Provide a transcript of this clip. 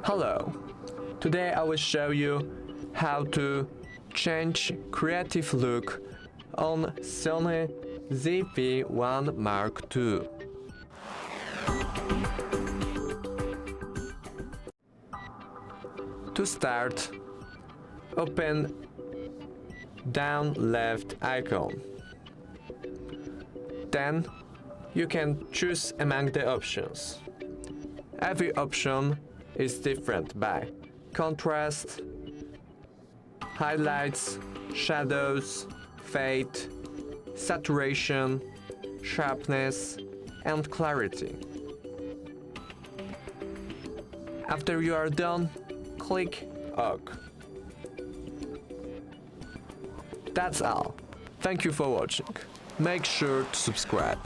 Hello, today I will show you how to change creative look on SONY ZV-1 Mark II. To start, open down left icon. Then you can choose among the options. Every option is different by contrast, highlights, shadows, fade, saturation, sharpness, and clarity. After you are done, click OK. That's all. Thank you for watching. Make sure to subscribe.